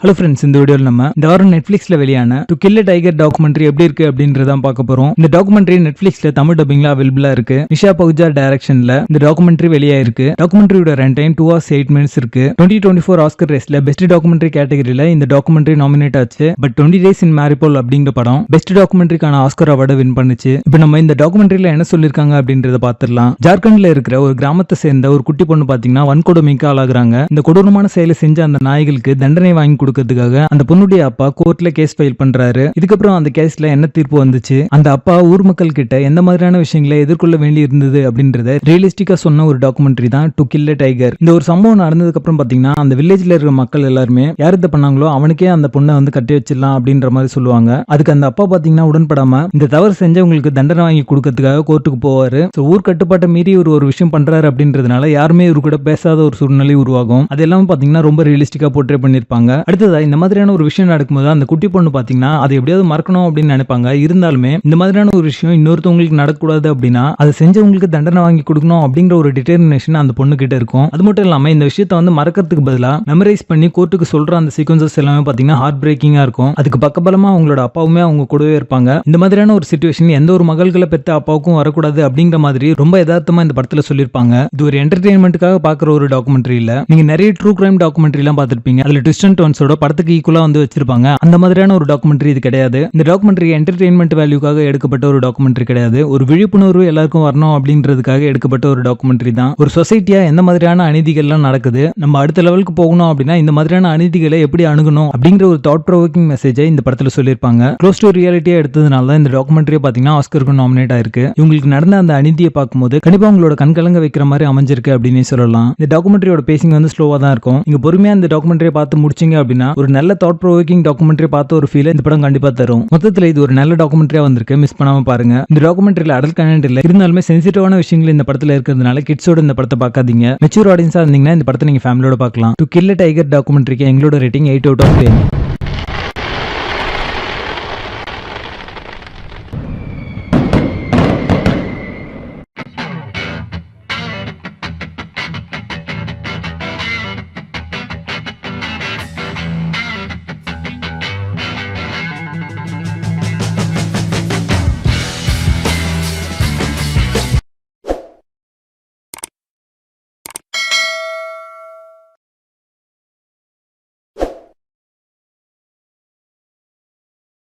Hello friends, இந்த வீடியோவில் நம்ம இந்த வாரம் நெட்ஃபிளிக்ஸ்ல வெளியான To Kill a Tiger documentary எப்படி இருக்கு அப்படின்றதான் பார்க்க போறோம். இந்த டாக்குமெண்ட்ரி நெட்ஃபிளிக்ஸ்ல தமிழ் டப்பிங்ல அவைலபிளா இருக்கு. நிஷா பகுஜா டைரக்ஷன்ல இந்த டாக்குமெண்ட்ரி வெளியாயிருக்கு. டாக்குமெண்ட்ரியோட ரன் டைம் 2 hours 8 minutes இருக்கு. 2024 ஆஸ்கர் ரேஸ்ல பெஸ்ட் டாக்குமெண்ட்ரி கேட்டகரியில இந்த டாக்குமெண்ட்ரி நாமினேட் ஆச்சு. பட் 20 Days in Mariupol அப்படிங்கிற படம் பெஸ்ட் டாக்குமெண்ட்ரிக்கான ஆஸ்கர் அவார்டை வின் பண்ணுச்சு. இப்போ நம்ம இந்த டாக்குமெண்ட்ரியில என்ன சொல்லிருக்காங்க அப்படின்றத பார்த்துடலாம். ஜார்க்கண்ட்ல இருக்கிற ஒரு கிராமத்தை சேர்ந்த ஒரு குட்டி பொண்ணு பாத்தீங்கன்னா வன்கொடுமைக்கு ஆளாகிறாங்க. இந்த கொடூரமான செயலை செஞ்ச அந்த நாய்களுக்கு தண்டனை வாங்கி கொடுக்கிறதுக்காக அந்த பொண்ணுடைய அப்பா கோர்ட்ல கேஸ் ஃபைல் பண்றாரு. இதுக்கப்புறம் அந்த கேஸ்ல என்ன தீர்ப்பு வந்துச்சு, அந்த அப்பா ஊர் மக்கள் கிட்ட எந்த மாதிரியான விஷயங்களை எதிர்கொள்ள வேண்டி இருந்தது அப்படின்றத ரியலிஸ்டிக்கா சொன்ன ஒரு டாக்குமெண்ட்ரி தான் டு கில் எ டைகர். இந்த ஒரு சம்பவம் நடந்ததுக்கு அப்புறம் பாத்தீங்கன்னா அந்த வில்லேஜ்ல இருக்கிற மக்கள் எல்லாருமே யார் இதை பண்ணாங்களோ அவனுக்கே அந்த பொண்ணை வந்து கட்டி வச்சிடலாம் அப்படின்ற மாதிரி சொல்லுவாங்க. அதுக்கு அந்த அப்பா பாத்தீங்கன்னா உடன்படாம இந்த தவறு செஞ்சவங்களுக்கு தண்டனை வாங்கி கொடுக்கறதுக்காக கோர்ட்டுக்கு போவாரு. ஊர் கட்டுப்பாட்டை மீறி ஒரு விஷயம் பண்றாரு அப்படின்றதுனால யாருமே இவரு கூட பேசாத ஒரு சூழ்நிலை உருவாகும். அது எல்லாம் பாத்தீங்கன்னா ரொம்ப ரியலிஸ்டிக்கா போர்ட்ரே பண்ணிருப்பாங்க. அடுத்ததா இந்த மாதிரியான ஒரு விஷயம் நடக்கும்போது அந்த குட்டி பொண்ணு பாத்தீங்கன்னா அதை எப்படியாவது மறக்கணும் அப்படின்னு நினைப்பாங்க. இருந்தாலுமே இந்த மாதிரியான ஒரு விஷயம் இன்னொருத்தவங்களுக்கு நடக்கக்கூடாது அப்படின்னா அதை செஞ்சவங்களுக்கு தண்டனை வாங்கி கொடுக்கணும் அப்படிங்கிற ஒரு டிட்டர்மினேஷன் அந்த பொண்ணு கிட்ட இருக்கும். அது மட்டும் இல்லாம இந்த விஷயத்தை வந்து மறக்கிறதுக்கு பதிலா மெமரைஸ் பண்ணி கோர்ட்டுக்கு சொல்ற அந்த சீக்வன்சஸ் எல்லாமே பாத்தீங்கன்னா ஹார்ட் பிரேக்கிங்கா இருக்கும். அதுக்கு பக்கபலமா அவங்களோட அப்பாவுமே அவங்க கூடவே இருப்பாங்க. இந்த மாதிரியான ஒரு சிச்சுவேஷன் எந்த ஒரு மகள்களை பெற்ற அப்பாவுக்கும் வரக்கூடாது அப்படிங்கிற மாதிரி ரொம்ப யதார்த்தமா இந்த படத்துல சொல்லிருப்பாங்க. இது ஒரு என்டர்டெயின்மெண்ட்டுக்காக பாக்குற ஒரு டாக்குமெண்ட்ரி இல்ல. நீங்க நிறைய ட்ரூ கிரைம் டாக்குமெண்ட்ரி எல்லாம் பார்த்திருப்பீங்க. அதுல ட்விஸ்ட் அண்ட் டர்ன்ஸோட படத்துக்கு ஈக்குவலா வந்து வச்சிருப்பாங்க. அந்த மாதிரியான ஒரு டாக்குமெண்ட்ரி இது கிடையாது. இந்த டாக்குமெண்ட்ரி என்டர்டெயின்மெண்ட் வேல்யூக்காக எடுக்கப்பட்ட ஒரு டாக்குமெண்ட்ரி கிடையாது. ஒரு விழிப்புணர்வு எல்லாருக்கும் வரணும் அப்படின்றதுக்காக எடுக்கப்பட்ட ஒரு டாக்குமெண்ட்ரி தான். ஒரு சொசைட்டியா எந்த மாதிரியான அநீதிகள்லாம் நடக்குது, நம்ம அடுத்த லெவலுக்கு போகணும் அப்படின்னா இந்த மாதிரியான அநீதிகளை எப்படி அணுகணும் அப்படிங்கிற ஒரு தாட் ப்ரோவோக்கிங் மெசேஜை இந்த படத்துல சொல்லியிருப்பாங்க. க்ளோஸ் டு ரியாலிட்டியா எடுத்ததுனால தான் இந்த டாக்குமெண்ட்ரியை பாத்தீங்கன்னா ஆஸ்கருக்கு நாமினேட் ஆயிருக்கு. இவங்களுக்கு நடந்த அந்த அநீதியை பார்க்கும்போது கண்டிப்பா உங்களோட கண்கலங்க வைக்கிற மாதிரி அமைஞ்சிருக்கு அப்படின்னு சொல்லலாம். இந்த டாக்குமெண்ட்ரியோட பேசிங் வந்து ஸ்லோவா தான் இருக்கும். நீங்க பொறுமையா இந்த டாக்குமெண்ட்ரியை பார்த்து முடிச்சீங்க அப்படின்னா ஒரு நல்ல தாட் ப்ரோவோக்கிங் டாக்குமெண்ட்ரி பார்த்த ஒரு ஃபீல் இந்த படம் கண்டிப்பா தரும். மொத்தத்துல இது ஒரு நல்ல டாக்குமெண்ட்ரியா வந்திருக்கு. மிஸ் பண்ணாம பாருங்க. இந்த டாக்குமெண்ட்ரியில அடல்ட் கண்டென்ட் இல்ல, இருந்தாலுமே சென்சிட்டிவான விஷயங்கள் இந்த படத்துல இருக்கிறதுனால கிட்ஸோட இந்த படத்தை பார்க்காதீங்க. மெச்சூர் ஆடியன்ஸா இருந்தீங்கன்னா இந்த படத்தை நீங்க ஃபேமிலியோட பார்க்கலாம். டு கில் எ டைகர் டாக்குமெண்ட்ரிக்கு எங்களோட ரேட்டிங் 8 out of 10.